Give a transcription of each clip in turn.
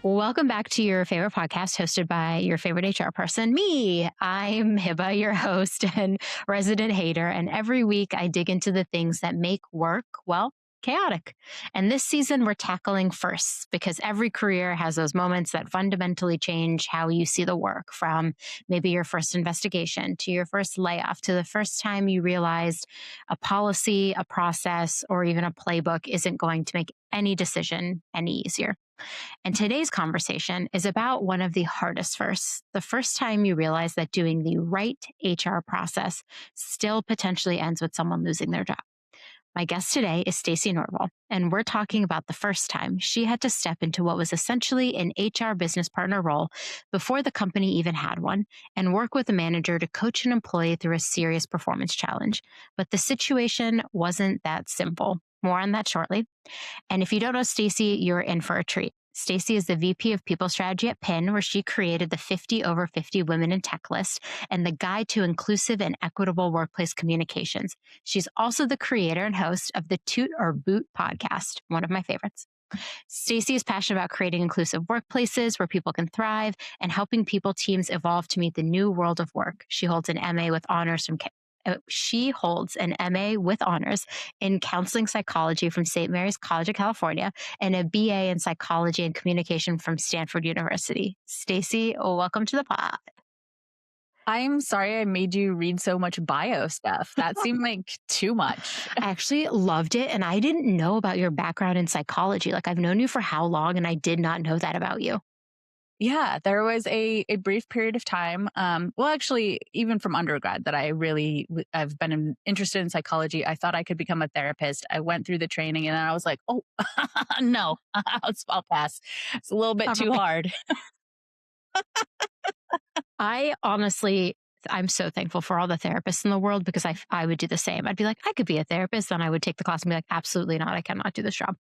Welcome back to your favorite podcast hosted by your favorite HR person, me. I'm Hiba, your host and resident hater. And every week I dig into the things that make work, well, chaotic. And this season we're tackling firsts because every career has those moments that fundamentally change how you see the work, from maybe your first investigation to your first layoff to the first time you realized a policy, a process, or even a playbook isn't going to make any decision any easier. And today's conversation is about one of the hardest firsts, the first time you realize that doing the right HR process still potentially ends with someone losing their job. My guest today is Stacey Norville, and we're talking about the first time she had to step into what was essentially an HR business partner role before the company even had one, and work with a manager to coach an employee through a serious performance challenge. But the situation wasn't that simple. More on that shortly. And if you don't know Stacey, you're in for a treat. Stacey is the VP of People Strategy at PIN, where she created the 50 over 50 Women in Tech list and the Guide to Inclusive and Equitable Workplace Communications. She's also the creator and host of the Toot or Boot podcast, one of my favorites. Stacey is passionate about creating inclusive workplaces where people can thrive and helping people teams evolve to meet the new world of work. She holds an MA with honors from in counseling psychology from St. Mary's College of California and a BA in psychology and communication from Stanford University. Stacey, welcome to the pod. I'm sorry I made you read so much bio stuff. That seemed like too much. I actually loved it, and I didn't know about your background in psychology. Like, I've known you for how long, and I did not know that about you. Yeah, there was a brief period of time, well, actually, even from undergrad, that I've been interested in psychology. I thought I could become a therapist. I went through the training and then I was like, oh, no, I'll pass. It's a little bit too hard. I'm so thankful for all the therapists in the world, because I would do the same. I'd be like, I could be a therapist. Then I would take the class and be like, absolutely not. I cannot do this job.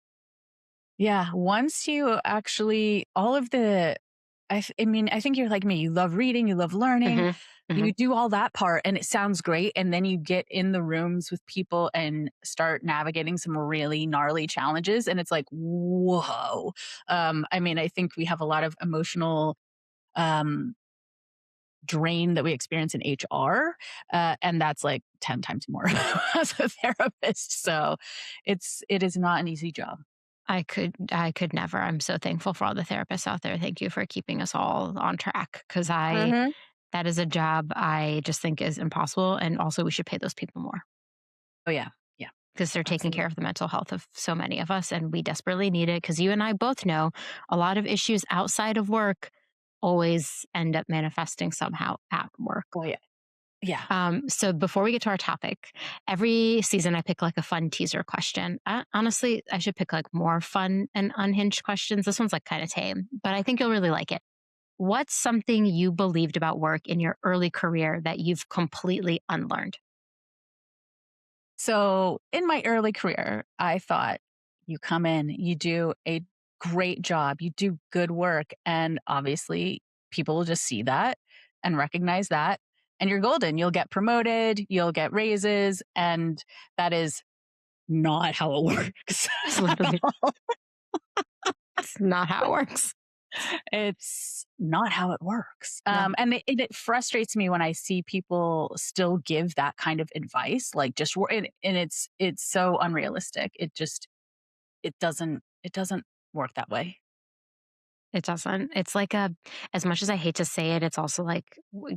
Yeah, once you actually, all of the, I think you're like me. You love reading, you love learning, you do all that part, and it sounds great. And then you get in the rooms with people and start navigating some really gnarly challenges, and it's like, whoa. I think we have a lot of emotional um, drain that we experience in HR, and that's like 10 times more as a therapist. So it is not an easy job. I could never. I'm so thankful for all the therapists out there. Thank you for keeping us all on track, because Mhm. that is a job I just think is impossible. And also we should pay those people more, Oh yeah, yeah, because they're taking care absolutely. of the mental health of so many of us, and we desperately need it, because you and I both know a lot of issues outside of work always end up manifesting somehow at work. Oh yeah, yeah. So before we get to our topic, every season I pick like a fun teaser question. Honestly, I should pick like more fun and unhinged questions. This one's like kind of tame, but I think you'll really like it. What's something you believed about work in your early career that you've completely unlearned? So in my early career, I thought you come in, you do a great job, you do good work. And obviously, people will just see that and recognize that. And you're golden. You'll get promoted, you'll get raises. And that is not how it works. It's literally it's not how it works. It's not how it works. No. And it frustrates me when I see people still give that kind of advice, like and it's so unrealistic. It doesn't work that way. It doesn't. It's like as much as I hate to say it, it's also like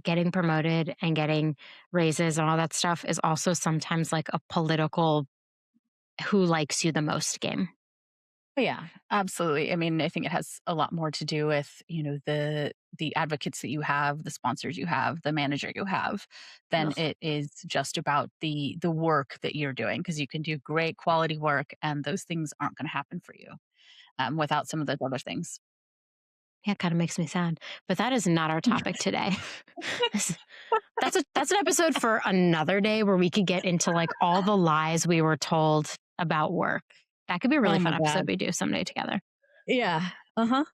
getting promoted and getting raises and all that stuff is also sometimes like a political who likes you the most game. Yeah, absolutely. I think it has a lot more to do with, the advocates that you have, the sponsors you have, the manager you have, than Ugh. it is just about the work that you're doing, because you can do great quality work and those things aren't going to happen for you without some of those other things. Yeah, it kind of makes me sad. But that is not our topic today. This- that's an episode for another day, where we could get into like all the lies we were told about work. That could be a really Oh my fun episode God. we do someday together, Yeah. Uh-huh.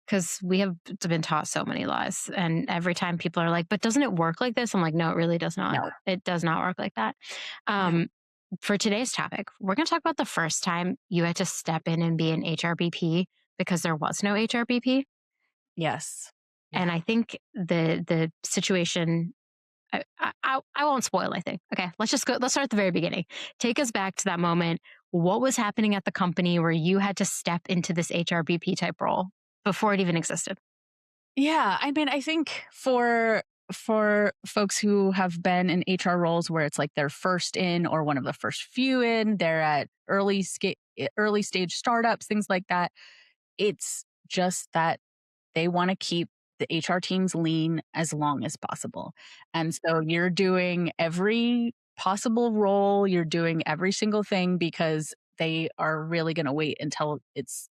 because we have been taught so many lies. And every time people are like, but doesn't it work like this? I'm like, no, it really does not. No. It does not work like that. No. Um, for today's topic, we're going to talk about the first time you had to step in and be an HRBP because there was no HRBP. Yes. And Yeah. I think the situation, I won't spoil anything. Okay, let's just go. Let's start at the very beginning. Take us back to that moment. What was happening at the company where you had to step into this HRBP type role before it even existed? Yeah, I mean, I think for folks who have been in HR roles where it's like their first in or one of the first few in, they're at early stage startups, things like that. It's just that they want to keep the HR teams lean as long as possible. And so you're doing every possible role, you're doing every single thing because they are really going to wait until it's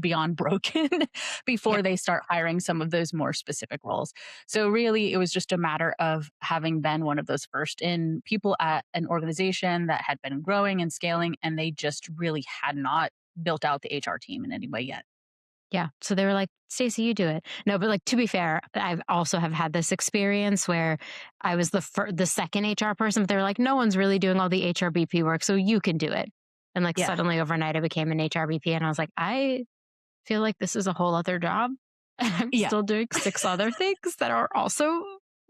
beyond broken Yeah, before they start hiring some of those more specific roles. So really it was just a matter of having been one of those first in people at an organization that had been growing and scaling, and they just really had not built out the HR team in any way yet. yeah. So they were like, "Stacey, you do it." No, but like to be fair, I've also have had this experience where I was the second HR person, but they were like, "No one's really doing all the HRBP work, so you can do it." And like Yeah. suddenly overnight, I became an HRBP, and I was like, I feel like this is a whole other job. And I'm Yeah. still doing six other things that are also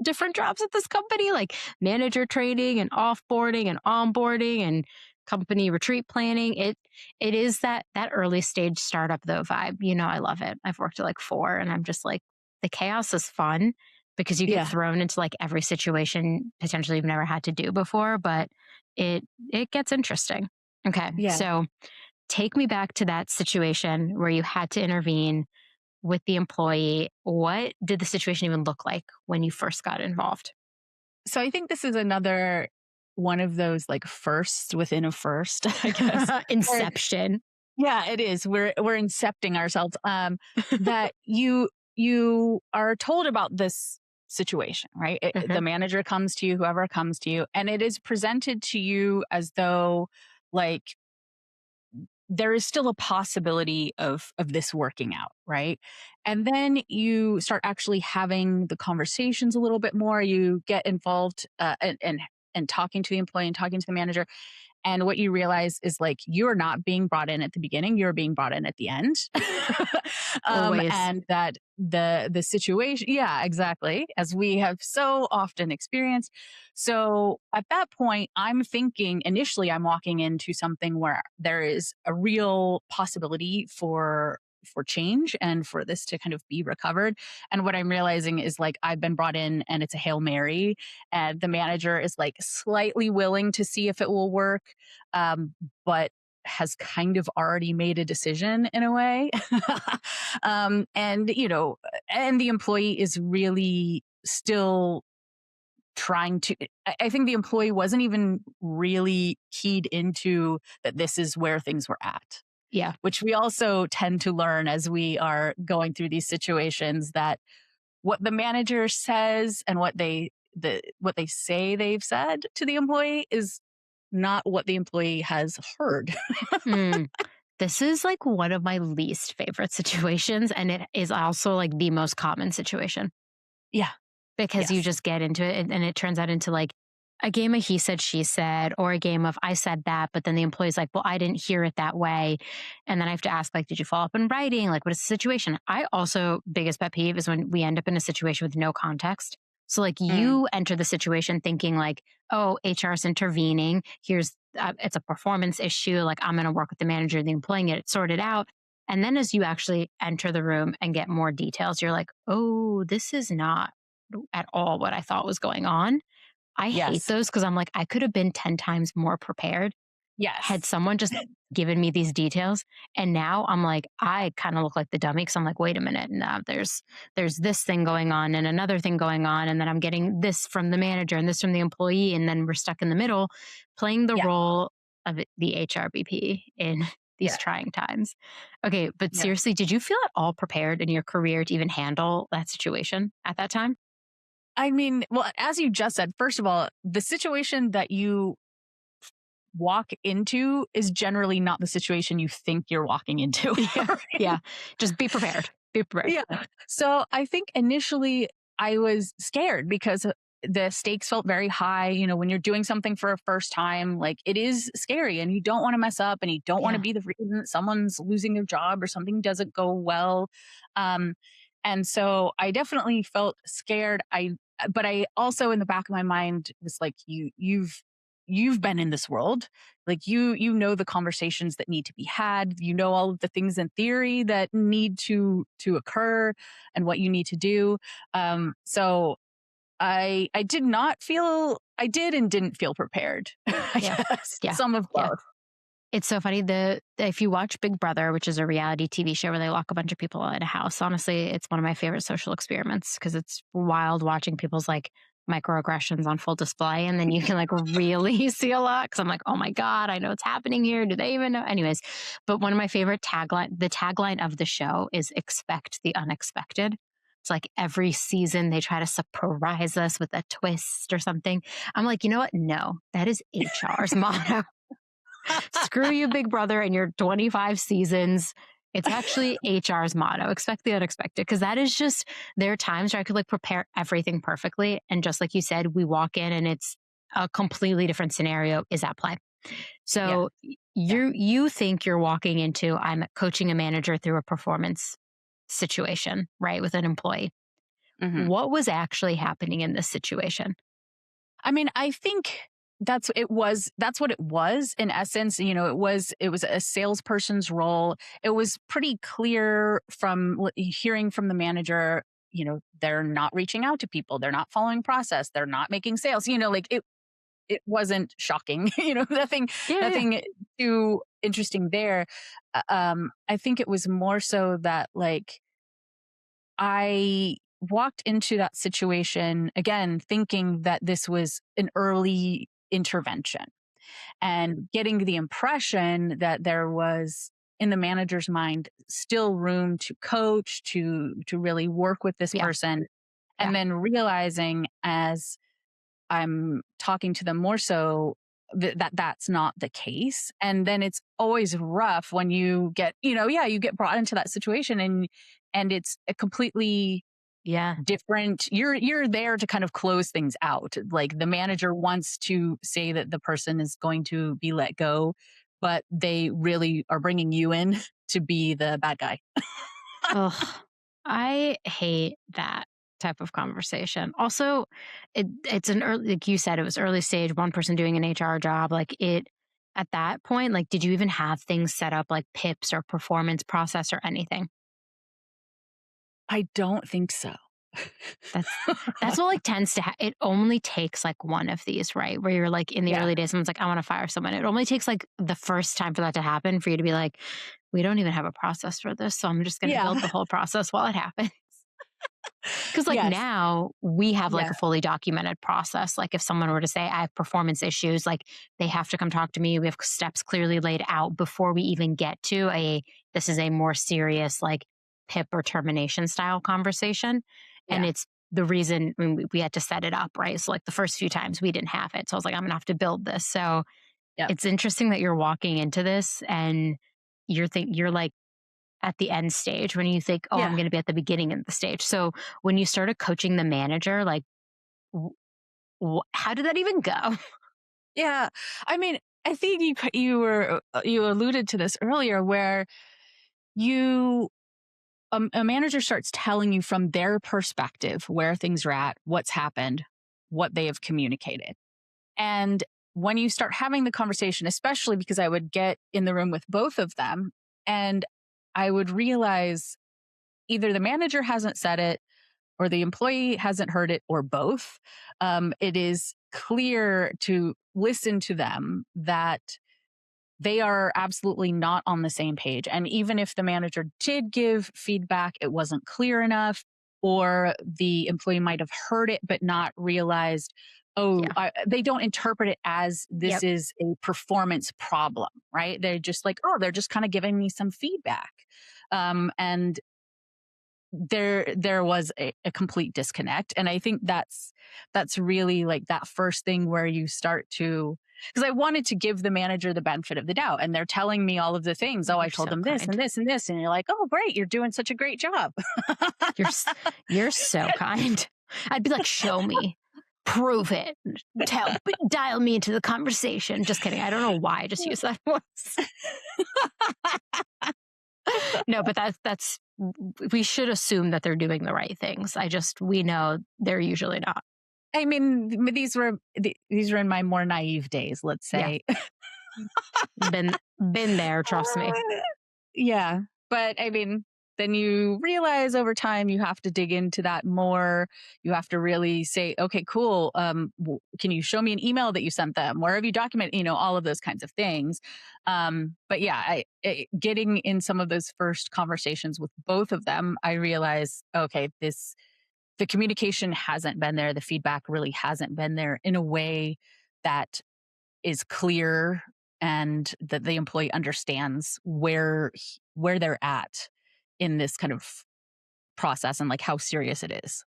different jobs at this company, like manager training and offboarding and onboarding and company retreat planning. It is that early stage startup though vibe. You know, I love it. I've worked at like four and I'm just like the chaos is fun because you get Yeah. thrown into like every situation potentially you've never had to do before, but it gets interesting. Okay. Yeah. So take me back to that situation where you had to intervene with the employee. What did the situation even look like when you first got involved? So I think this is another one of those like firsts within a first, I guess. Where Inception. yeah, it is. We're incepting ourselves. That you are told about this situation, right? Hmm. The manager comes to you, whoever comes to you, and it is presented to you as though like there is still a possibility of this working out, right? And then you start actually having the conversations a little bit more. You get involved and talking to the employee and talking to the manager, and what you realize is like you're not being brought in at the beginning, you're being brought in at the end. Always. And that the situation, yeah, exactly, as we have so often experienced. So at that point, I'm thinking initially I'm walking into something where there is a real possibility for change and for this to kind of be recovered. And what I'm realizing is like I've been brought in and it's a Hail Mary, and the manager is like slightly willing to see if it will work, um, but has kind of already made a decision in a way. And, you know, and the employee is really still trying to, I think the employee wasn't even really keyed into that this is where things were at, Yeah. which we also tend to learn as we are going through these situations, that what the manager says and what they say they've said to the employee is not what the employee has heard. Mm. This is like one of my least favorite situations. And it is also like the most common situation Yeah. because you Yes. just get into it and it turns out into like a game of he said, she said, or a game of I said that, but then the employee's like, well, I didn't hear it that way. And then I have to ask, like, did you follow up in writing? Like, what is the situation? I also, biggest pet peeve is when we end up in a situation with no context. So, like, Mm. you enter the situation thinking, like, oh, HR is intervening. Here's, it's a performance issue. Like, I'm going to work with the manager, the employee, get it sorted out. And then as you actually enter the room and get more details, you're like, oh, this is not at all what I thought was going on. I hate Yes. those because I'm like, I could have been 10 times more prepared had Yes. someone just given me these details. And now I'm like, I kind of look like the dummy because I'm like, wait a minute, now there's this thing going on and another thing going on, and then I'm getting this from the manager and this from the employee, and then we're stuck in the middle, playing the Yeah. role of the HRBP in these Yeah. trying times. Okay, but Yeah. seriously, did you feel at all prepared in your career to even handle that situation at that time? I mean, well, as you just said, first of all, the situation that you walk into is generally not the situation you think you're walking into. Yeah, Right? yeah. Just be prepared. Be prepared. Yeah. So I think initially I was scared because the stakes felt very high. You know, when you're doing something for a first time, like it is scary and you don't want to mess up and you don't want to Yeah. be the reason that someone's losing their job or something doesn't go well. Um, And so I definitely felt scared. But I also in the back of my mind was like, you've been in this world. Like you know the conversations that need to be had. You know all of the things in theory that need to occur and what you need to do. So I did not feel I did and didn't feel prepared. I Yeah. guess Yeah. some of Yeah. both. It's so funny. If you watch Big Brother, which is a reality TV show where they lock a bunch of people in a house, honestly, it's one of my favorite social experiments because it's wild watching people's like microaggressions on full display, and then you can like really see a lot. Because I'm like, oh my god, I know what's happening here. Do they even know? Anyways, but one of my favorite the tagline of the show is "Expect the unexpected." It's like every season they try to surprise us with a twist or something. I'm like, you know what? No, that is HR's motto. Screw you, Big Brother, and your 25 seasons. It's actually HR's motto, expect the unexpected. Because that is just, there are times where I could like prepare everything perfectly. And just like you said, we walk in and it's a completely different scenario is at play. Yeah. So Yeah. you think you're walking into, I'm coaching a manager through a performance situation, right, with an employee. Mhm. What was actually happening in this situation? I mean, I think that's what it was in essence. It was a salesperson's role. It was pretty clear from hearing from the manager, they're not reaching out to people, they're not following process, they're not making sales. Like it wasn't shocking. Nothing Yeah, yeah. nothing too interesting there. I think it was more so that like I walked into that situation again thinking that this was an early intervention and getting the impression that there was in the manager's mind still room to coach, to really work with this Yeah, person, yeah, and then realizing as I'm talking to them more so that that's not the case. And then it's always rough when you get, you get brought into that situation and it's a completely yeah. different. You're there to kind of close things out. Like the manager wants to say that the person is going to be let go, but they really are bringing you in to be the bad guy. Ugh, I hate that type of conversation. Also, it's an early, like you said, it was early stage, one person doing an HR job. Like it, at that point, like, did you even have things set up like PIPs or performance process or anything? I don't think so. That's that's what like tends to it only takes like one of these, right? Where you're like in the Yeah. early days, someone's like, I want to fire someone. It only takes like the first time for that to happen for you to be like, we don't even have a process for this. So I'm just gonna build Yeah. the whole process while it happens. Because like Yes. now we have like Yeah. a fully documented process. Like if someone were to say I have performance issues, like they have to come talk to me. We have steps clearly laid out before we even get to this is a more serious like PIP or termination style conversation. And Yeah. it's the reason we had to set it up, right? So like the first few times we didn't have it. So I was like, I'm gonna have to build this. So Yeah. it's interesting that you're walking into this and you're like at the end stage when you think, oh, I'm Yeah. going to be at the beginning of the stage. So when you started coaching the manager, like, how did that even go? Yeah. I mean, I think you alluded to this earlier where you a manager starts telling you from their perspective where things are at, what's happened, what they have communicated. And when you start having the conversation, especially because I would get in the room with both of them and I would realize either the manager hasn't said it or the employee hasn't heard it or both. It is clear to listen to them that they are absolutely not on the same page. And even if the manager did give feedback, it wasn't clear enough, or the employee might have heard it but not realized, Yeah. they don't interpret it as this Yep. is a performance problem, right? They're just like, oh, they're just kind of giving me some feedback. And there was a complete disconnect, and I think that's really like that first thing where you start to, because I wanted to give the manager the benefit of the doubt and they're telling me all of the things. Oh, I You're told so them this and kind. this and this, and you're like, oh great, you're doing such a great job. You're you're so kind. I'd be like, show me, prove it, dial me into the conversation. Just kidding. I don't know why I just used that voice. No, but that's we should assume that they're doing the right things. We know they're usually not. I mean, these were in my more naive days, let's Yeah. say. Been there, trust me. Yeah. But I mean, then you realize over time you have to dig into that more. You have to really say, okay, cool. Can you show me an email that you sent them? Where have you documented, all of those kinds of things. But yeah, getting in some of those first conversations with both of them, I realize, okay, the communication hasn't been there. The feedback really hasn't been there in a way that is clear and that the employee understands where they're at in this kind of process and like how serious it is.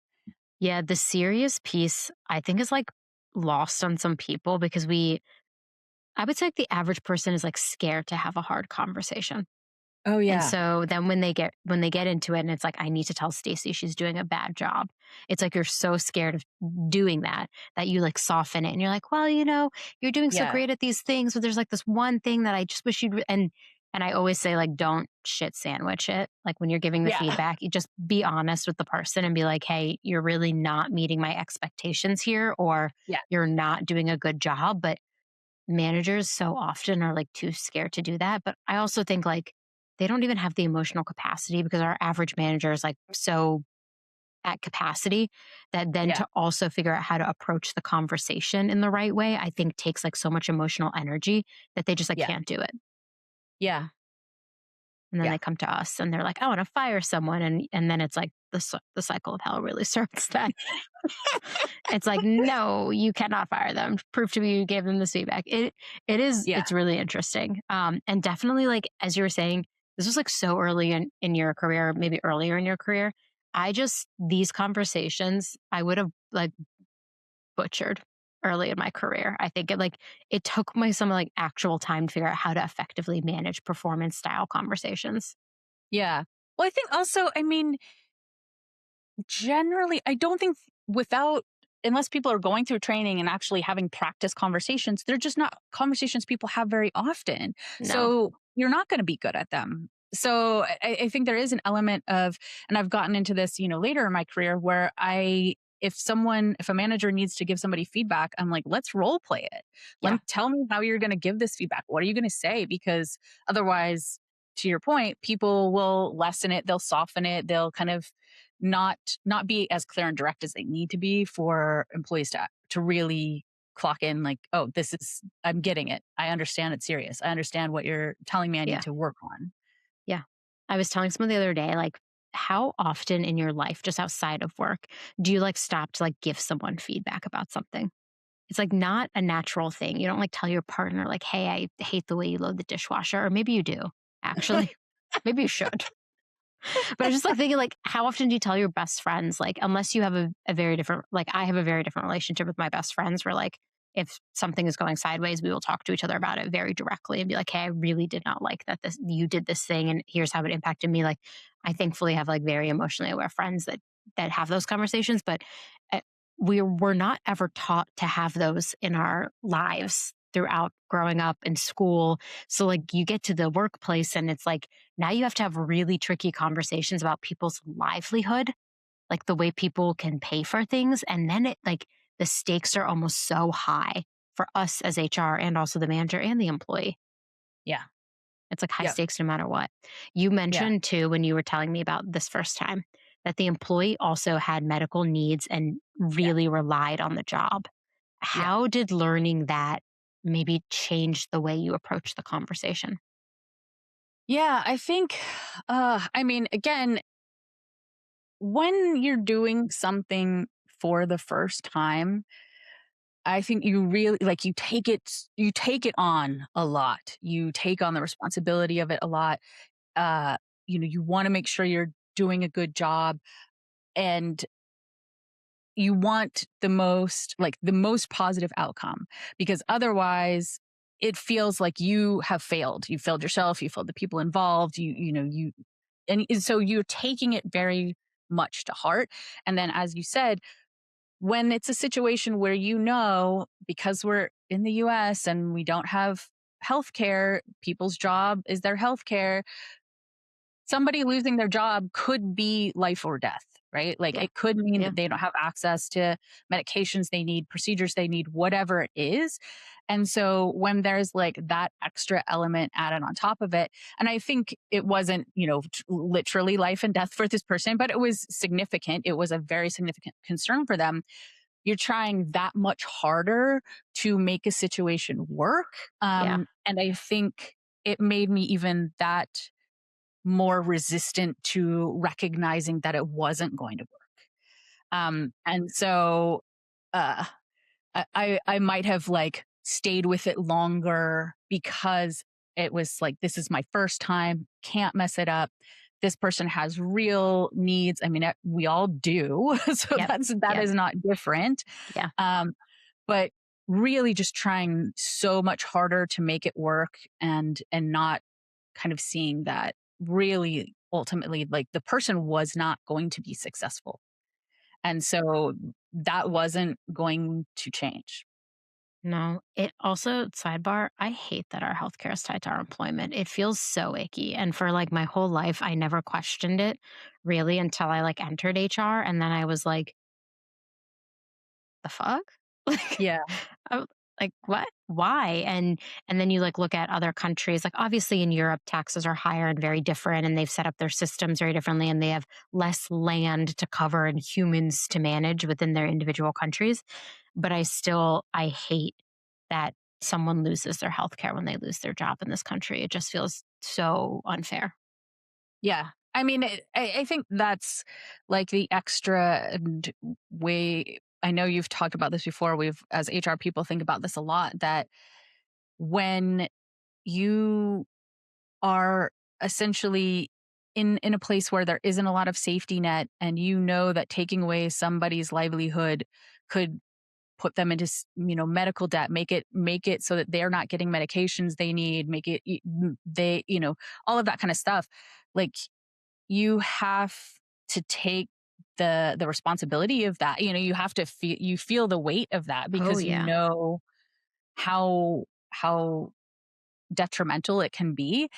Yeah, the serious piece I think is like lost on some people because I would say like the average person is like scared to have a hard conversation. Oh And yeah. so then when they get into it and it's like, I need to tell Stacey she's doing a bad job. It's like you're so scared of doing that that you like soften it and you're like, well, you're doing so Yeah. great at these things, but there's like this one thing that I just wish and I always say like don't shit sandwich it. Like when you're giving the Yeah. feedback, you just be honest with the person and be like, hey, you're really not meeting my expectations here, or Yeah. you're not doing a good job. But managers so often are like too scared to do that. But I also think like they don't even have the emotional capacity because our average manager is like so at capacity that then Yeah. to also figure out how to approach the conversation in the right way, I think takes like so much emotional energy that they just like Yeah. can't do it. Yeah. And then Yeah. they come to us and they're like, I want to fire someone. And then it's like the cycle of hell really starts then. It's like, no, you cannot fire them. Prove to me you gave them this feedback. Yeah. It's really interesting. And definitely like as you were saying, this was like so early in your career, maybe earlier in your career. These conversations I would have like butchered early in my career. I think it took me some like actual time to figure out how to effectively manage performance style conversations. Yeah. Well, I think also, I mean, generally, I don't think without unless people are going through training and actually having practice conversations, they're just not conversations people have very often. No. So you're not going to be good at them. So I think there is an element of, and I've gotten into this, later in my career where if a manager needs to give somebody feedback, I'm like, let's role play it. Yeah. Tell me how you're going to give this feedback. What are you going to say? Because otherwise, to your point, people will lessen it, they'll soften it, they'll kind of not not be as clear and direct as they need to be for employees to really clock in like, oh, I'm getting it, I understand it's serious, I understand what you're telling me I need Yeah. to work on. Yeah. I was telling someone the other day, like, how often in your life, just outside of work, do you like stop to like give someone feedback about something? It's like not a natural thing. You don't like tell your partner, like, hey, I hate the way you load the dishwasher. Or maybe you do, actually. Maybe you should. But I was just like thinking, like, how often do you tell your best friends? Like, unless you have a very different, like, I have a very different relationship with my best friends where, like, if something is going sideways, we will talk to each other about it very directly and be like, hey, I really did not like that you did this thing and here's how it impacted me. Like, I thankfully have like very emotionally aware friends that have those conversations, but uh, we're not ever taught to have those in our lives throughout growing up in school. So like you get to the workplace and it's like now you have to have really tricky conversations about people's livelihood, like the way people can pay for things. And then the stakes are almost so high for us as HR and also the manager and the employee. Yeah. It's like high Yeah. stakes no matter what. You Yeah. mentioned too, when you were telling me about this first time, that the employee also had medical needs and Yeah. really relied on the job. Yeah. How did learning that maybe change the way you approach the conversation? Yeah, I think I mean, again, when you're doing something for the first time, I think you really like you take it on a lot. You take on the responsibility of it a lot. Uh, you want to make sure you're doing a good job and you want the most positive outcome because otherwise it feels like you have failed. You failed yourself, you failed the people involved, and so you're taking it very much to heart. And then as you said, when it's a situation where because we're in the US and we don't have healthcare, people's job is their healthcare, somebody losing their job could be life or death, right? Like Yeah. it could mean Yeah. that they don't have access to medications they need, procedures they need, whatever it is. And so when there's like that extra element added on top of it, and I think it wasn't, literally life and death for this person, but it was significant. It was a very significant concern for them. You're trying that much harder to make a situation work. Yeah. And I think it made me even that more resistant to recognizing that it wasn't going to work. And so uh, I might have like stayed with it longer because it was like, this is my first time, can't mess it up. This person has real needs. I mean, we all do. So Yep. that Yep. is not different. Yeah. Um, but really just trying so much harder to make it work and not kind of seeing that really ultimately like the person was not going to be successful. And so that wasn't going to change. No, it also, sidebar, I hate that our healthcare is tied to our employment. It feels so icky. And for like my whole life, I never questioned it really until I like entered HR. And then I was the fuck? Like, Yeah. I like, what? Why? And then you like look at other countries. Like obviously in Europe, taxes are higher and very different, and they've set up their systems very differently, and they have less land to cover and humans to manage within their individual countries. But I hate that someone loses their health care when they lose their job in this country. It just feels so unfair. Yeah. I mean, I think that's like the extra way. I know you've talked about this before. We've, as HR people, think about this a lot that when you are essentially in a place where there isn't a lot of safety net and you know that taking away somebody's livelihood could put them into medical debt, make it so that they're not getting medications they need, make it they all of that kind of stuff, like you have to take the responsibility of that. You have to feel the weight of that Oh because you yeah. know how detrimental it can be.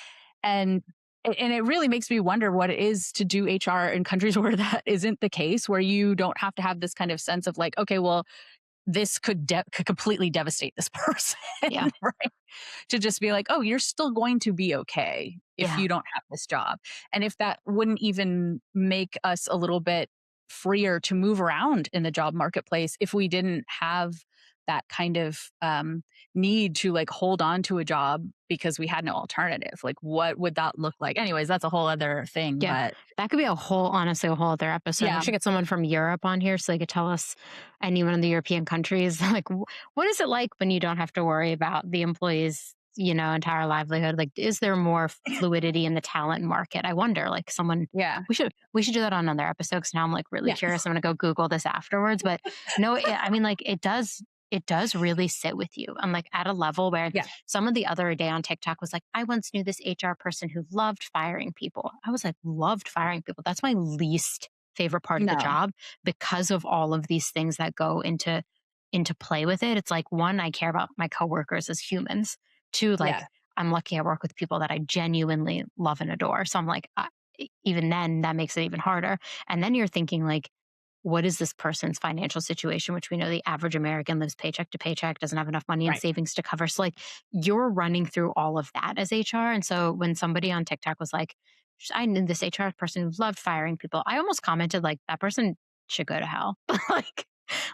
And and it really makes me wonder what it is to do HR in countries where that isn't the case, where you don't have to have this kind of sense of like, okay, well, this could completely devastate this person, Yeah. right? To just be like, oh, you're still going to be okay if Yeah. you don't have this job. And if that wouldn't even make us a little bit freer to move around in the job marketplace if we didn't have that kind of need to like hold on to a job because we had no alternative. Like, what would that look like? Anyways, that's a whole other thing. Yeah, But that could be honestly, a whole other episode. We yeah, should get someone from Europe on here so they could tell us, anyone in the European countries, like, what is it like when you don't have to worry about the employees, entire livelihood? Like, is there more fluidity in the talent market? I wonder, like, yeah, we should do that on another episode. Cause now I'm like really yeah, curious. I'm going to go Google this afterwards. But no, I mean, like, it does really sit with you. I'm like at a level where yeah. someone the other day on TikTok was like, I once knew this HR person who loved firing people. I was like, loved firing people. That's my least favorite part of the No, job because of all of these things that go into play with it. It's like, one, I care about my coworkers as humans. Two, like, yeah, I'm lucky I work with people that I genuinely love and adore. So I'm like, even then, that makes it even harder. And then you're thinking like, what is this person's financial situation, which we know the average American lives paycheck to paycheck, doesn't have enough money in right. savings to cover. So, like, you're running through all of that as HR. And so, when somebody on TikTok was like, I knew this HR person who loved firing people, I almost commented, like, that person should go to hell. like,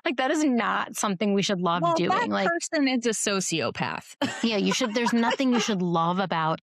like, that is not something we should love Well, that doing. Like, person is a sociopath. yeah, there's nothing you should love about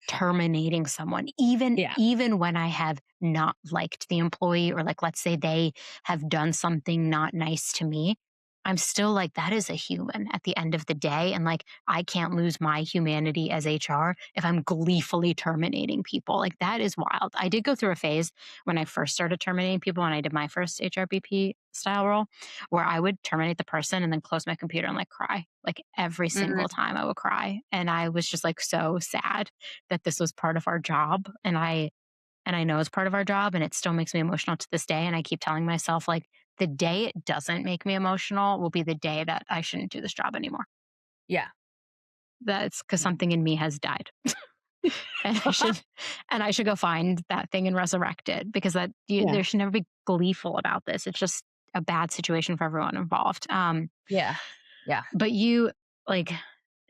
terminating someone, even Yeah, even when I have not liked the employee, or like, let's say they have done something not nice to me, I'm still like, that is a human at the end of the day. And like, I can't lose my humanity as HR if I'm gleefully terminating people. Like, that is wild. I did go through a phase when I first started terminating people, when I did my first HRBP style role, where I would terminate the person and then close my computer and like cry. Like, every single mhm, time I would cry. And I was just like so sad that this was part of our job. And I know it's part of our job, and it still makes me emotional to this day. And I keep telling myself, like, the day it doesn't make me emotional will be the day that I shouldn't do this job anymore. yeah. That's because something in me has died. and I should go find that thing and resurrect it because Yeah. there should never be gleeful about this. It's just a bad situation for everyone involved. Yeah. Yeah. But you like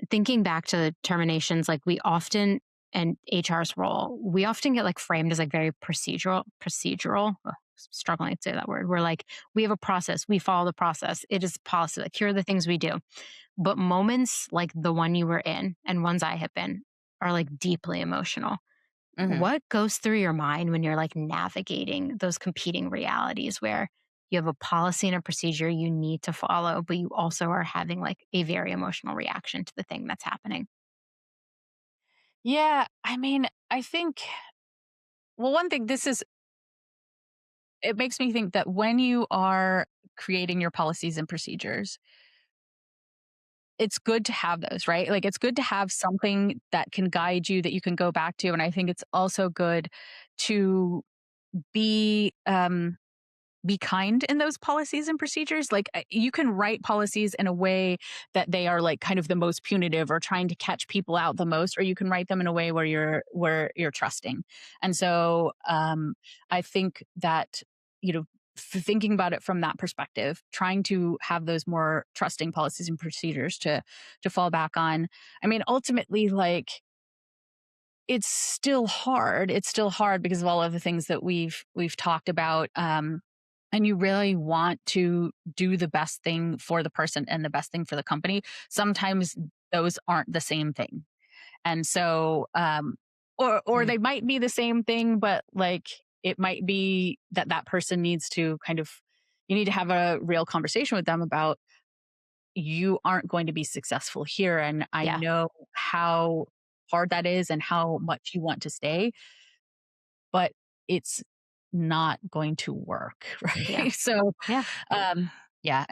thinking back to terminations, like we often and HR's role, we often get like framed as like very procedural. Ugh, struggling to say that word. We're like, we have a process, we follow the process. It is policy. Like here are the things we do. But moments like the one you were in and ones I have been are like deeply emotional. Mhm. What goes through your mind when you're like navigating those competing realities where you have a policy and a procedure you need to follow, but you also are having like a very emotional reaction to the thing that's happening? Yeah, I mean, I think well, one thing this is it makes me think that when you are creating your policies and procedures, it's good to have those, right? Like it's good to have something that can guide you that you can go back to. And I think it's also good to be be kind in those policies and procedures. Like you can write policies in a way that they are like kind of the most punitive or trying to catch people out the most, or you can write them in a way where you're trusting. And so I think that, you know, thinking about it from that perspective, trying to have those more trusting policies and procedures to fall back on. I mean, ultimately, like it's still hard. It's still hard because of all of the things that we've talked about. And you really want to do the best thing for the person and the best thing for the company. Sometimes those aren't the same thing. And so or Mm, they might be the same thing, but like it might be that that person needs to kind of you need to have a real conversation with them about you aren't going to be successful here. And I yeah, know how hard that is and how much you want to stay, but it's not going to work. yeah, Right. So, yeah, yeah,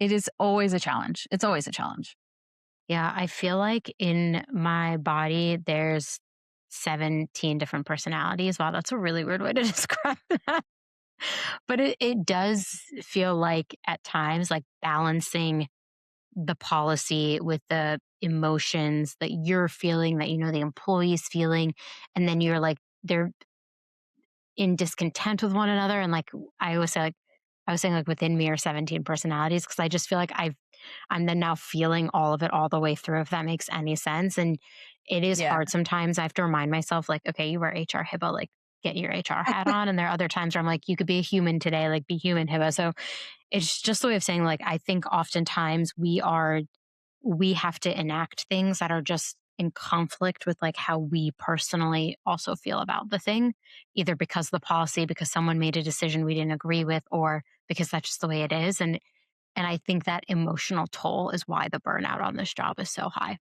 it is always a challenge. It's always a challenge. yeah. I feel like in my body, there's 17 different personalities. Wow, that's a really weird way to describe that. But it does feel like at times, like balancing the policy with the emotions that you're feeling, that you know the employees feeling, and then you're like they're in discontent with one another. And like I always say, like I was saying, like within me are 17 personalities because I just feel like I'm then now feeling all of it all the way through, if that makes any sense. And it is Yeah. hard sometimes. I have to remind myself, like, okay, you were HR Hibba, like get your HR hat on. And there are other times where I'm like, you could be a human today, like be human Hibba. So it's just a way of saying, like, I think oftentimes we have to enact things that are just in conflict with like how we personally also feel about the thing, either because of the policy, because someone made a decision we didn't agree with, or because that's just the way it is. And I think that emotional toll is why the burnout on this job is so high.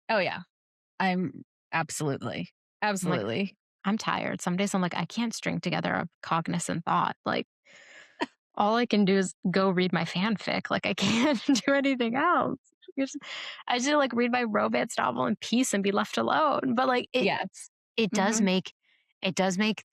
Oh yeah. I'm absolutely. I'm like, Absolutely. I'm tired. Some days I'm like, I can't string together a cognizant thought. Like all I can do is go read my fanfic. Like I can't do anything else. Just- I just like read my romance novel in peace and be left alone. But like Yes. it does Hmm. make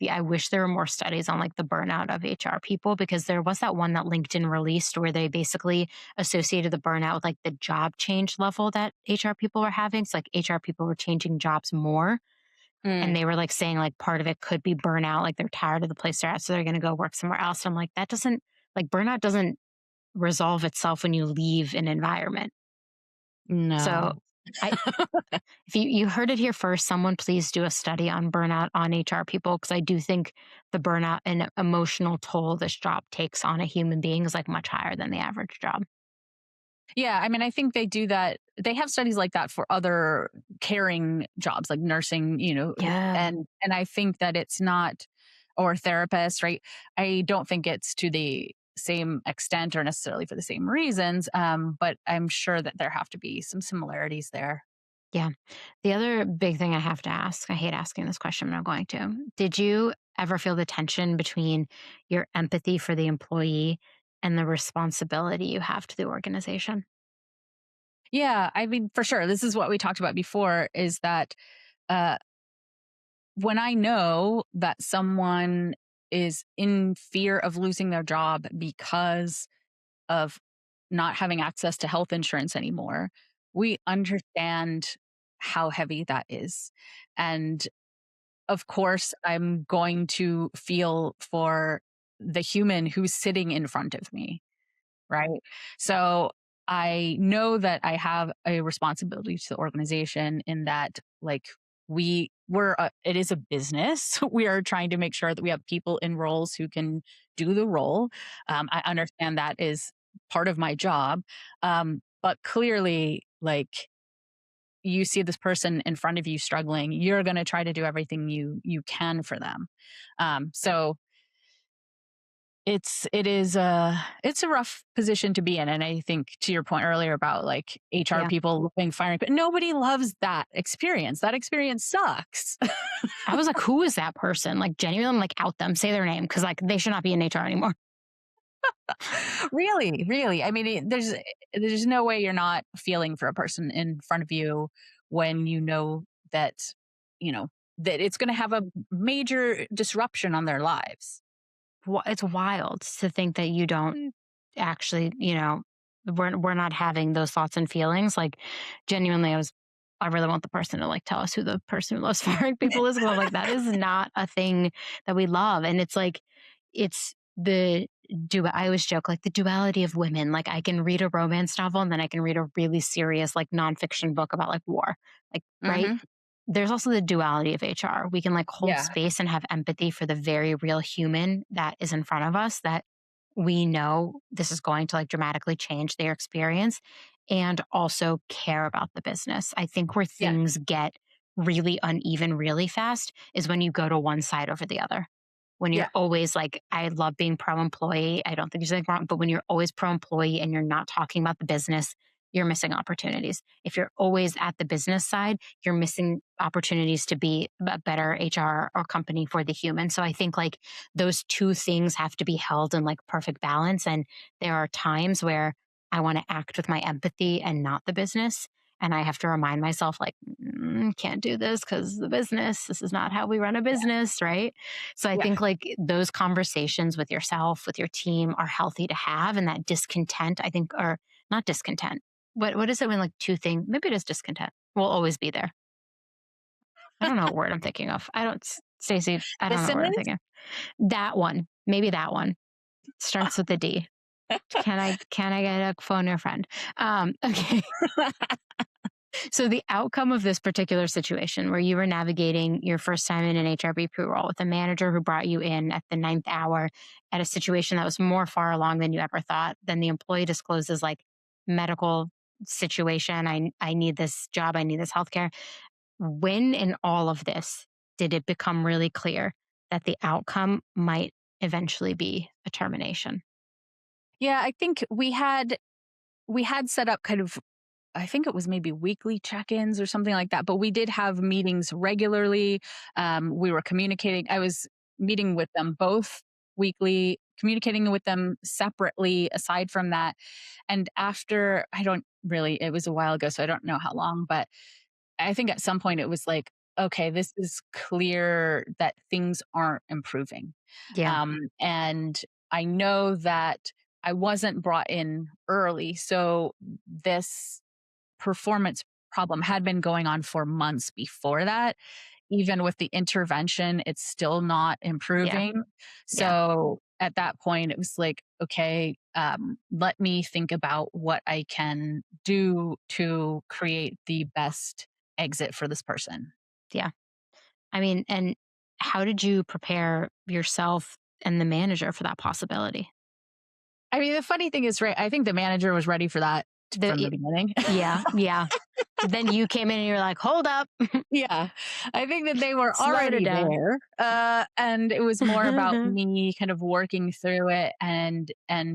the I wish there were more studies on like the burnout of HR people, because there was that one that LinkedIn released where they basically associated the burnout with like the job change level that HR people were having. So like HR people were changing jobs more, and Mm, they were like saying like part of it could be burnout, like they're tired of the place they're at, so they're going to go work somewhere else. So I'm like, that doesn't, like burnout doesn't resolve itself when you leave an environment. So no. I if you heard it here first, someone please do a study on burnout on HR people, because I do think the burnout and emotional toll this job takes on a human being is like much higher than the average job. Yeah, I mean, I think they do that. They have studies like that for other caring jobs, like nursing, Yeah. and I think that it's not, or therapists, right? I don't think it's to the same extent or necessarily for the same reasons, but I'm sure that there have to be some similarities there. Yeah. The other big thing I have to ask, I hate asking this question, but I'm going to. Did you ever feel the tension between your empathy for the employee and the responsibility you have to the organization? Yeah, I mean, for sure. This is what we talked about before. Is that uh, when I know that someone is in fear of losing their job because of not having access to health insurance anymore, we understand how heavy that is. And of course, I'm going to feel for the human who's sitting in front of me, right? So I know that I have a responsibility to the organization in that, like, it is a business. We are trying to make sure that we have people in roles who can do the role. I understand that is part of my job. But clearly, like, you see this person in front of you struggling, you're going to try to do everything you can for them. So it's a rough position to be in, and I think to your point earlier about like HR Yeah. people loving firing, but nobody loves that experience. That experience sucks. I was like, who is that person? Like, genuinely, like, out them, say their name, because like they should not be in HR anymore. Really, really. I mean, there's no way you're not feeling for a person in front of you when you know that you know that it's going to have a major disruption on their lives. It's wild to think that you don't actually, we're not having those thoughts and feelings. Like, genuinely, I really want the person to like tell us who the person who loves firing people is. 'Cause I'm like, that is not a thing that we love. And it's like, it's I always joke, like, the duality of women. Like, I can read a romance novel and then I can read a really serious, like, nonfiction book about like war. Like, right? Hmm. There's also the duality of HR. We can like hold Yeah, space and have empathy for the very real human that is in front of us, that we know this is going to like dramatically change their experience, and also care about the business. I think where yeah, things get really uneven really fast is when you go to one side over the other. When you're yeah, always like, I love being pro employee. I don't think there's anything wrong, but when you're always pro employee and you're not talking about the business, you're missing opportunities. If you're always at the business side, you're missing opportunities to be a better HR or company for the human. So I think like those two things have to be held in like perfect balance. And there are times where I want to act with my empathy and not the business. And I have to remind myself, like, can't do this because the business, this is not how we run a yeah, business, right? So I yeah. think like those conversations with yourself, with your team are healthy to have. And that discontent, I think, or not discontent. What is it when like two things, maybe it is discontent, will always be there. I don't know what word I'm thinking of. I don't, Stacey, I don't know what word I'm Dissonance. thinking. That one, maybe that one starts with a D. Can I get a phone your friend? Okay. So the outcome of this particular situation where you were navigating your first time in an HRBP role with a manager who brought you in at the ninth hour at a situation that was more far along than you ever thought, then the employee discloses like medical situation. I need this job. I need this healthcare. When in all of this did it become really clear that the outcome might eventually be a termination? Yeah, I think we had set up kind of, I think it was maybe weekly check-ins or something like that, but we did have meetings regularly. We were communicating. I was meeting with them both weekly, communicating with them separately aside from that. And after, I don't really, it was a while ago, so I don't know how long, but I think at some point it was like, okay, this is clear that things aren't improving. Yeah. And I know that I wasn't brought in early. So this performance problem had been going on for months before that. Even with the intervention, it's still not Yeah. improving. Yeah. So at that point, it was like, okay, let me think about what I can do to create the best exit for this person. Yeah. I mean, and how did you prepare yourself and the manager for that possibility? I mean, the funny thing is, right, I think the manager was ready for that from the The beginning. Yeah, yeah. Then you came in and you're like, "Hold up, Yeah, I think that they were slow it already down." there, and it was more about me kind of working through it and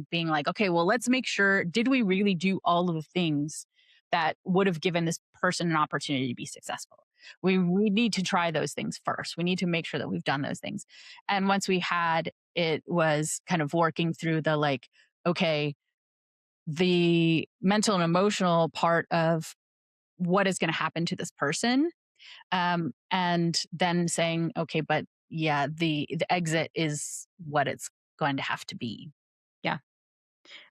being like, okay, well, let's make sure. Did we really do all of the things that would have given this person an opportunity to be successful? We need to try those things first. We need to make sure that we've done those things. And once we had, it was kind of working through the like, okay, the mental and emotional part of what is going to happen to this person, and then saying, okay, but yeah, the exit is what it's going to have to be. Yeah.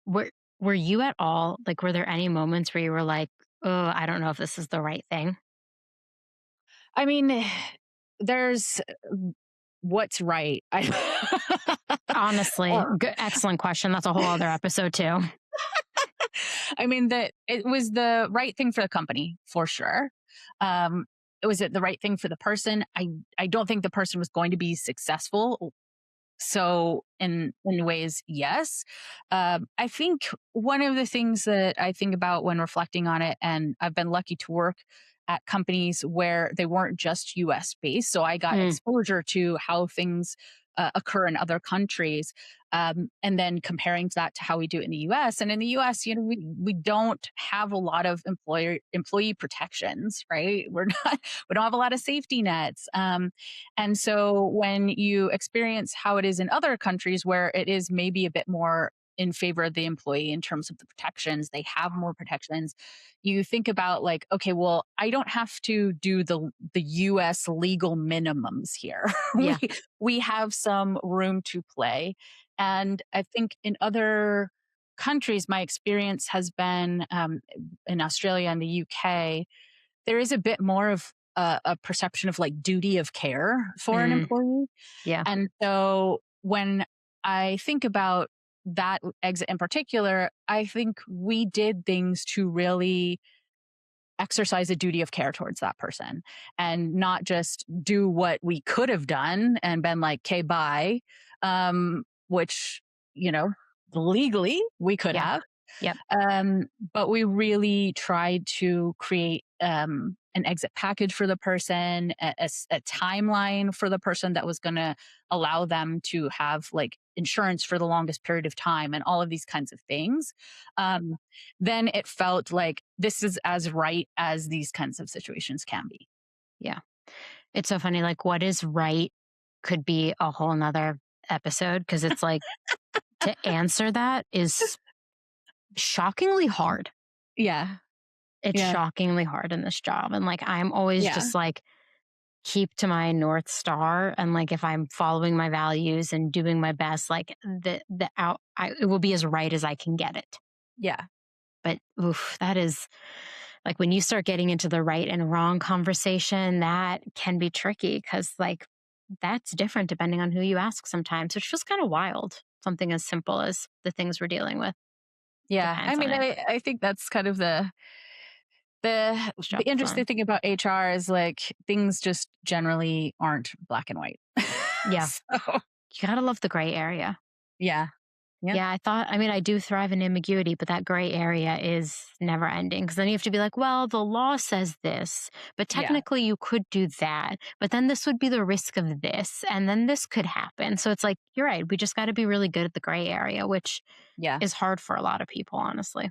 Were were you at all like, were there any moments where you were like, "Oh, I don't know if this is the right thing?" I mean, there's what's right. Honestly, good, excellent question. That's a whole other episode too. I mean, that it was the right thing for the company for sure. Um, was it the right thing for the person? I don't think the person was going to be successful. So in ways, yes. I think one of the things that I think about when reflecting on it, and I've been lucky to work at companies where they weren't just US based. So I got Mm, exposure to how things occur in other countries. And then comparing that to how we do it in the US. And in the US, we don't have a lot of employee protections, right? We don't have a lot of safety nets. And so when you experience how it is in other countries where it is maybe a bit more in favor of the employee in terms of the protections, they have more protections. You think about like, okay, well, I don't have to do the US legal minimums here. we yeah. we have some room to play. And I think in other countries, my experience has been in Australia and the UK, there is a bit more of a perception of like duty of care for an Mm, employee. yeah. And so when I think about that exit in particular, I think we did things to really exercise a duty of care towards that person and not just do what we could have done and been like, okay, bye. Which, you know, legally we could Yeah. have. Yep. But we really tried to create an exit package for the person, a timeline for the person that was going to allow them to have like insurance for the longest period of time and all of these kinds of things. Um, then it felt like this is as right as these kinds of situations can be. Yeah. It's so funny. Like, what is right could be a whole nother episode because it's like to answer that is shockingly hard. Yeah. It's Yeah. shockingly hard in this job. And like, I'm always Yeah. just like, keep to my North Star. And like, if I'm following my values and doing my best, like, it will be as right as I can get it. Yeah. But oof, that is like when you start getting into the right and wrong conversation, that can be tricky because, like, that's different depending on who you ask sometimes, which feels kind of wild. Something as simple as the things we're dealing with Yeah. I depends on mean, it. I think that's kind of This the job to interesting learn. thing about HR is like things just generally aren't black and white. Yeah. So, You got to love the gray area. yeah. Yep. Yeah, I mean, I do thrive in ambiguity, but that gray area is never ending because then you have to be like, well, the law says this, but Yeah. technically you could do that, but then this would be the risk of this, and then this could happen. So it's like, you're right. We just got to be really good at the gray area, which Yeah. is hard for a lot of people, honestly.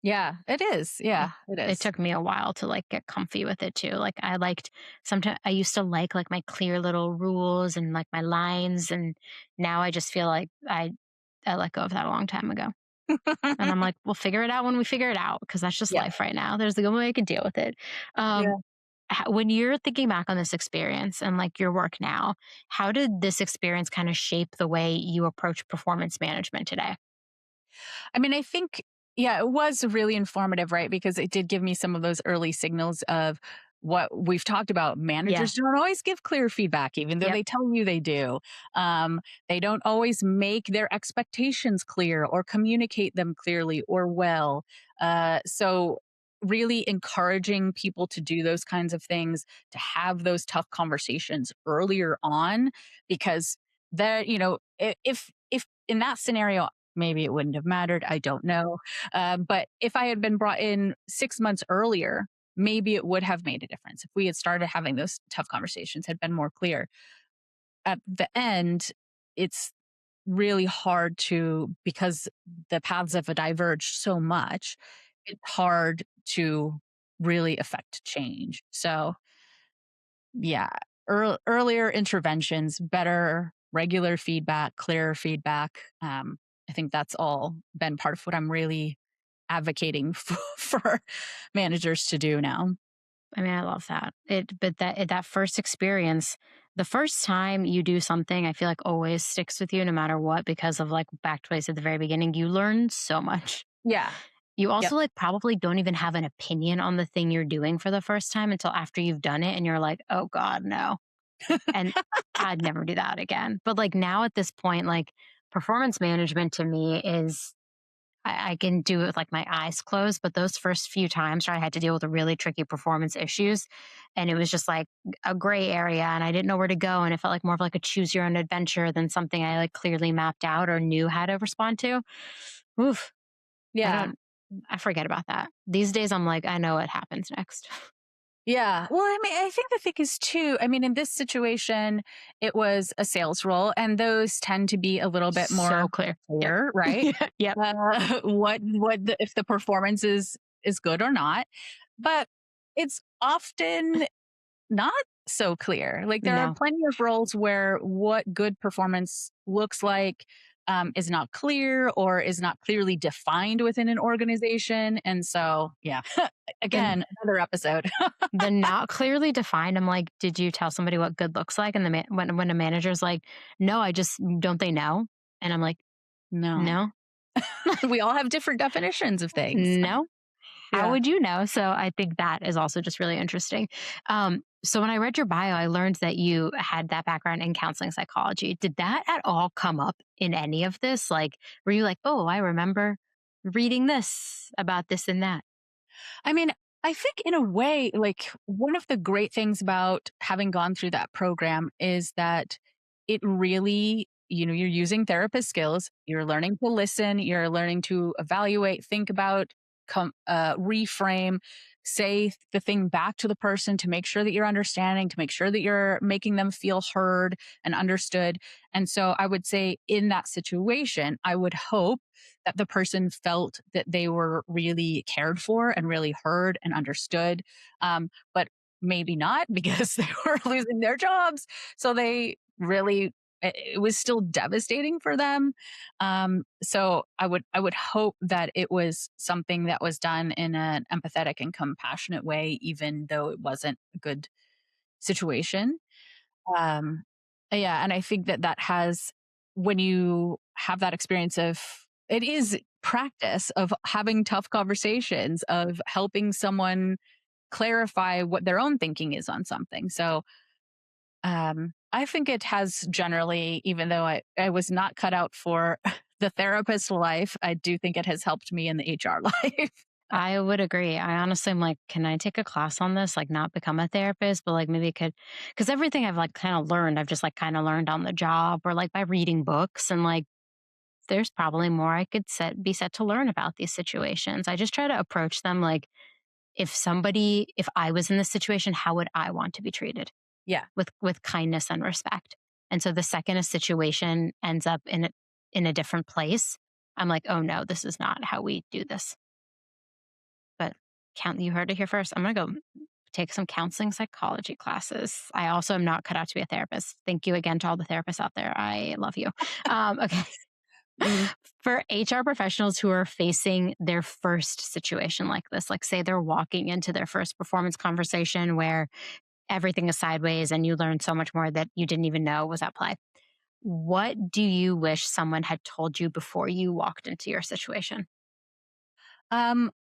Yeah. It is. Like, Yeah. It it is. took me a while to like get comfy with it too. Like I liked sometimes I used to like my clear little rules and like my lines, and now I just feel like I let go of that a long time ago. And I'm like, we'll figure it out when we figure it out because that's just Yeah. life right now. There's the only way I can deal with it. Um, Yeah. when you're thinking back on this experience and like your work now, how did this experience kind of shape the way you approach performance management today? I mean, I think, yeah, it was really informative, right? Because it did give me some of those early signals of what we've talked about. Yeah. Managers don't always give clear feedback, even though Yep. they tell you they do. They don't always make their expectations clear or communicate them clearly or well. So, really encouraging people to do those kinds of things, to have those tough conversations earlier on, because that, if in that scenario maybe it wouldn't have mattered. I don't know. But if I had been brought in 6 months earlier, maybe it would have made a difference. If we had started having those tough conversations, had been more clear. At the end, it's really hard to, because the paths have diverged so much, it's hard to really affect change. So, yeah, earlier interventions, better regular feedback, clearer feedback. I think that's all been part of what I'm really advocating for managers to do now. I mean, I love that. But that first experience, the first time you do something, I feel like always sticks with you no matter what, because of like back to what I said at the very beginning, you learn so much. Yeah. You Yep. also like probably don't even have an opinion on the thing you're doing for the first time until after you've done it and you're like, "Oh god, no." And I'd never do that again. But like now at this point, like performance management to me is I can do it with like my eyes closed, but those first few times where I had to deal with really tricky performance issues and it was just like a gray area and I didn't know where to go and it felt like more of like a choose your own adventure than something I like clearly mapped out or knew how to respond to. Oof. I Yeah. don't I forget about that. These days I'm like, I know what happens next. Yeah. Well, I mean, I think the thing is too, I mean, in this situation, it was a sales role, and those tend to be a little bit So more clear. Yep. clear, right? Yep. If the performance is good or not. But it's often not so clear. Like there are No. plenty of roles where what good performance looks like is not clear or is not clearly defined within an organization. And so, yeah, The again, another episode. the not clearly defined, I'm like, did you tell somebody what good looks like? And the when a manager's like, no, I just don't they know? And I'm like, No, no, we all have different definitions of things. no. How Yeah. would you know? So I think that is also just really interesting. So when I read your bio, I learned that you had that background in counseling psychology. Did that at all come up in any of this? Like, were you like, oh, I remember reading this about this and that? I mean, I think in a way, like one of the great things about having gone through that program is that it really, you're using therapist skills, you're learning to listen, you're learning to evaluate, think about, reframe, say the thing back to the person to make sure that you're understanding, to make sure that you're making them feel heard and understood. And so I would say in that situation, I would hope that the person felt that they were really cared for and really heard and understood. But maybe not because they were losing their jobs. So they really, it was still devastating for them. So I would hope that it was something that was done in an empathetic and compassionate way, even though it wasn't a good situation. Um, yeah, and I think that that has when you have that experience of it is practice of having tough conversations, of helping someone clarify what their own thinking is on something. So, I think it has generally, even though I was not cut out for the therapist life, I do think it has helped me in the HR life. I would agree. I honestly am like, can I take a class on this? Like, not become a therapist, but like maybe it could, because everything I've like kind of learned, I've just like kind of learned on the job or like by reading books. And like, there's probably more I could be set to learn about these situations. I just try to approach them like, if I was in this situation, how would I want to be treated Yeah. with kindness and respect? And so the second a situation ends up in a different place, I'm like, oh no, this is not how we do this. But you heard it here first. I'm gonna go take some counseling psychology classes. I also am not cut out to be a therapist. Thank you again to all the therapists out there. I love you. Okay. Mhm. For HR professionals who are facing their first situation like this, like say they're walking into their first performance conversation where everything is sideways and you learn so much more that you didn't even know was at play. What do you wish someone had told you before you walked into your situation?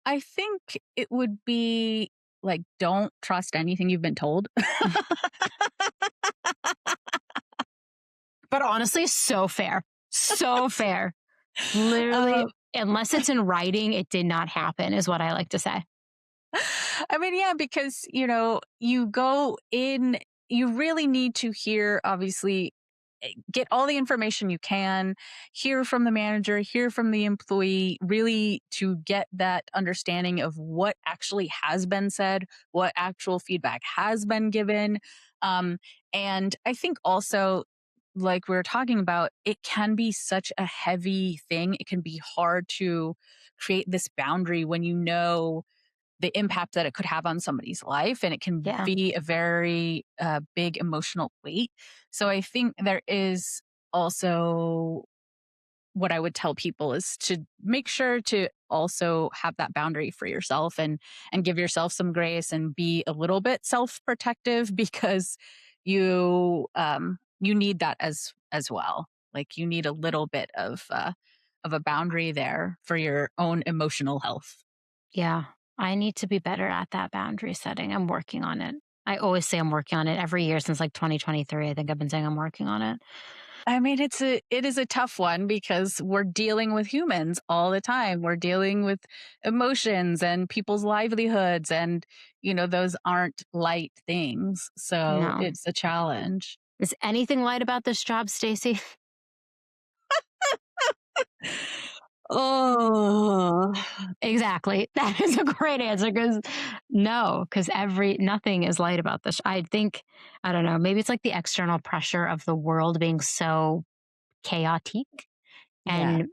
I think it would be like, don't trust anything you've been told. But honestly, so fair. So fair. Literally, um, unless it's in writing, it did not happen, is what I like to say. I mean, yeah, because, you go in, you really need to hear, obviously, get all the information you can, hear from the manager, hear from the employee, really to get that understanding of what actually has been said, what actual feedback has been given. Um, and I think also, like we were talking about, it can be such a heavy thing. It can be hard to create this boundary when you know the impact that it could have on somebody's life, and it can Yeah. be a very big emotional weight. So I think there is also what I would tell people is to make sure to also have that boundary for yourself, and give yourself some grace and be a little bit self-protective because you need that as well. Like you need a little bit of of a boundary there for your own emotional health. Yeah. I need to be better at that boundary setting. I'm working on it. I always say I'm working on it every year since like 2023. I think I've been saying I'm working on it. I mean, it is a tough one because we're dealing with humans all the time. We're dealing with emotions and people's livelihoods, and those aren't light things. So No. it's a challenge. Is anything light about this job, Stacey? Oh, Exactly. That is a great answer because no, because nothing is light about this. I think, I don't know, maybe it's like the external pressure of the world being so chaotic yeah. and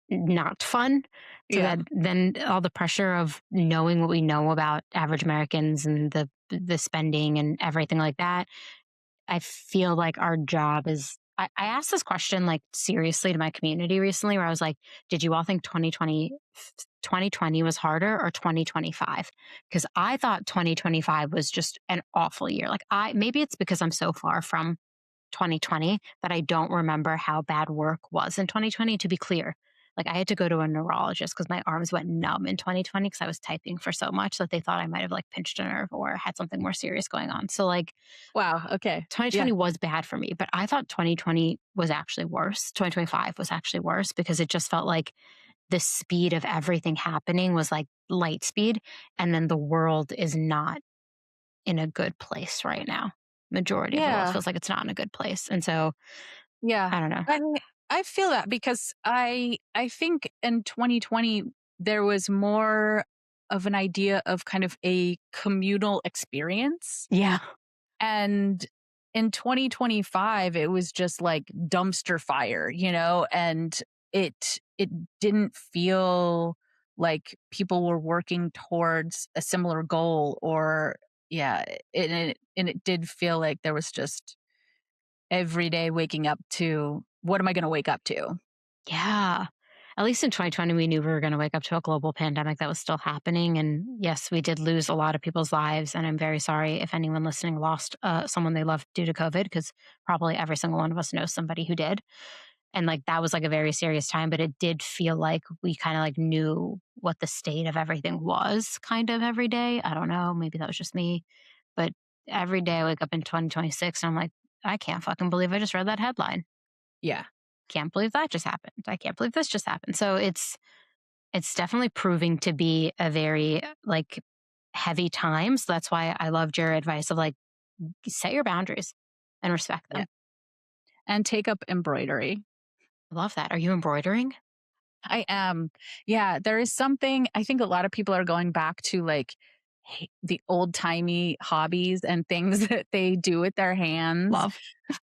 not fun. So Yeah. that then all the pressure of knowing what we know about average Americans and the spending and everything like that, I feel like our job is. I asked this question like seriously to my community recently where I was like, did you all think 2020 was harder or 2025? Because I thought 2025 was just an awful year. Like maybe it's because I'm so far from 2020 that I don't remember how bad work was in 2020, to be clear. Like I had to go to a neurologist because my arms went numb in 2020 because I was typing for so much that they thought I might have like pinched a nerve or had something more serious going on. So like Wow. Okay. Yeah. 2020 was bad for me, but I thought 2020 was actually worse. 2025 was actually worse because it just felt like the speed of everything happening was like light speed. And then the world is not in a good place right now. Majority of the world Yeah. feels like it's not in a good place. And so Yeah. I don't know. I mean, I feel that because I think in 2020 there was more of an idea of kind of a communal experience. Yeah. And in 2025 it was just like dumpster fire, and it didn't feel like people were working towards a similar goal, or yeah, and it did feel like there was just every day waking up to, what am I going to wake up to? Yeah. At least in 2020, we knew we were going to wake up to a global pandemic that was still happening. And yes, we did lose a lot of people's lives. And I'm very sorry if anyone listening lost someone they loved due to COVID, because probably every single one of us knows somebody who did. And like that was like a very serious time, but it did feel like we kind of like knew what the state of everything was kind of every day. I don't know. Maybe that was just me. But every day I wake up in 2026 and I'm like, I can't fucking believe I just read that headline. Yeah. Can't believe that just happened. I can't believe this just happened. So it's definitely proving to be a very like heavy time. So that's why I loved your advice of like set your boundaries and respect Yeah. them. And take up embroidery. I love that. Are you embroidering? I am. Yeah, there is something, I think a lot of people are going back to like the old timey hobbies and things that they do with their hands. Love.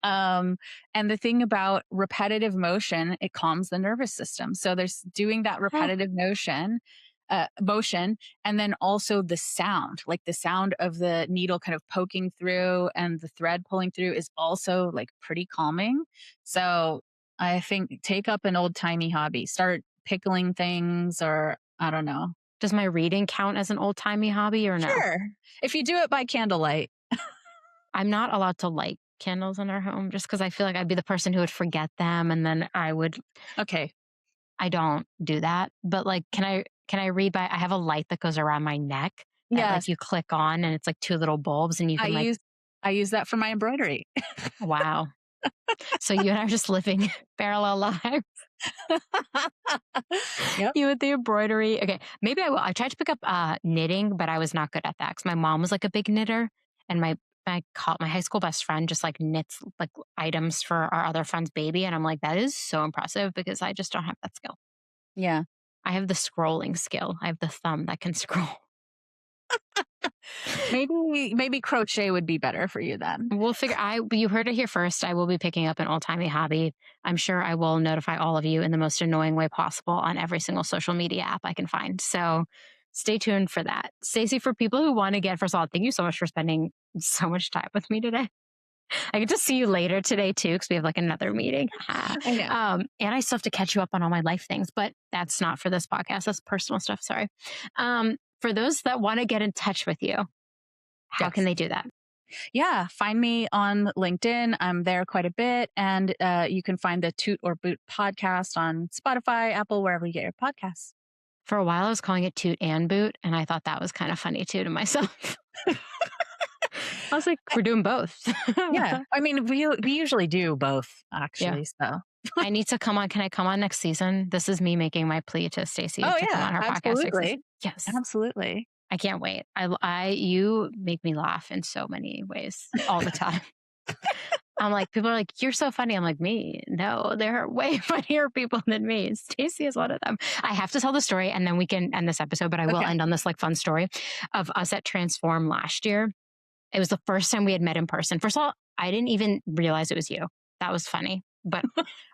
Um, and the thing about repetitive motion, it calms the nervous system. So there's doing that Oh, repetitive motion, and then also the sound, like the sound of the needle kind of poking through and the thread pulling through is also like pretty calming. So I think take up an old timey hobby, start pickling things, or I don't know. does my reading count as an old timey hobby or no? Sure. If you do it by candlelight. I'm not allowed to light candles in our home just because I feel like I'd be the person who would forget them and then Okay. I don't do that. But like can I read by I have a light that goes around my neck that like Yes. you click on and it's like two little bulbs and you I can like use I use that for my embroidery. wow. So you and I are just living parallel lives. Yep. You with the embroidery. Okay. Maybe I will. I tried to pick up knitting, but I was not good at that because my mom was like a big knitter and my high school best friend just like knits like items for our other friend's baby. And I'm like, that is so impressive because I just don't have that skill. Yeah. I have the scrolling skill. I have the thumb that can scroll. Maybe crochet would be better for you then. We'll figure you heard it here first. I will be picking up an old-timey hobby. I'm sure I will notify all of you in the most annoying way possible on every single social media app I can find. So stay tuned for that. Stacey, for people who want to get first of all, thank you so much for spending so much time with me today. I get to see you later today too, because we have like another meeting. I know. And I still have to catch you up on all my life things, but that's not for this podcast. That's personal stuff. Sorry. For those that want to get in touch with you, how can Yes. they do that? Yeah, find me on LinkedIn. I'm there quite a bit. And you can find the Toot or Boot podcast on Spotify, Apple, wherever you get your podcasts. For a while, I was calling it Toot and Boot, and I thought that was kind of funny too to myself. I was like, we're doing both. Yeah. I mean, we usually do both, Yeah. actually. So, I need to come on. Can I come on next season? This is me making my plea to Stacey oh, to come yeah, on her podcast next absolutely. season. Yes. Absolutely. I can't wait. You make me laugh in so many ways all the time. I'm like, people are like, you're so funny. I'm like, me? No, there are way funnier people than me. Stacey is one of them. I have to tell the story and then we can end this episode, but I will Okay. end on this like fun story of us at Transform last year. It was the first time we had met in person. First of all, I didn't even realize it was you. That was funny. But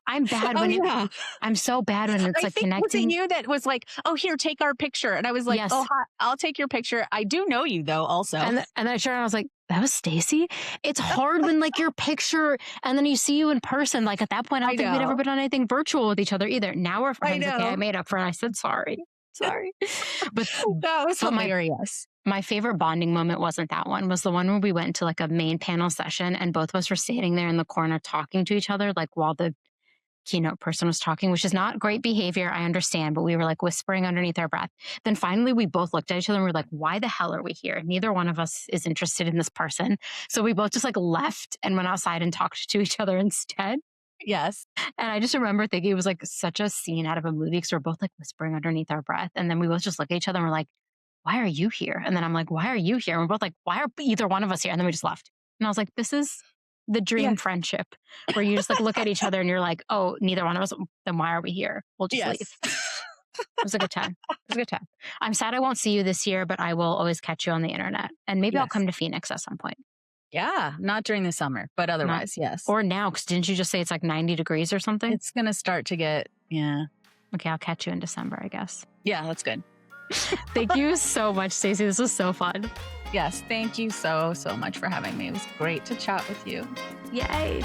I'm bad when yeah. I'm so bad when it's I like think, was it connecting. you that was like, oh, here, take our picture? And I was like, Yes. oh, hi, I'll take your picture. I do know you, though, also. And then I shared, I was like, that was Stacey. It's hard when like your picture and then you see you in person. Like at that point, I don't think we'd ever been on anything virtual with each other either. Now we're friends. Okay, I made up for it. I said sorry. Sorry. But that was hilarious. My favorite bonding moment wasn't that one. Was the one where we went to like a main panel session and both of us were standing there in the corner talking to each other, like while the keynote person was talking, which is not great behavior. I understand, but we were like whispering underneath our breath. Then finally we both looked at each other and we were like, why the hell are we here? Neither one of us is interested in this person. So we both just like left and went outside and talked to each other instead. Yes. And I just remember thinking it was like such a scene out of a movie because we're both like whispering underneath our breath. And then we both just look at each other and we're like, why are you here? And then I'm like, why are you here? And we're both like, why are either one of us here? And then we just left. And I was like, this is the dream friendship where you just like look at each other and you're like, oh, neither one of us, then why are we here? We'll just leave. It was a good time. It was a good time. I'm sad I won't see you this year, but I will always catch you on the internet. And maybe I'll come to Phoenix at some point. Yeah, not during the summer, but otherwise, yes. Or now, because didn't you just say it's like 90 degrees or something? It's going to start to get, Okay, I'll catch you in December, I guess. Yeah, that's good. Thank you so much, Stacey. This was so fun. Yes, thank you so much for having me. It was great to chat with you. Yay.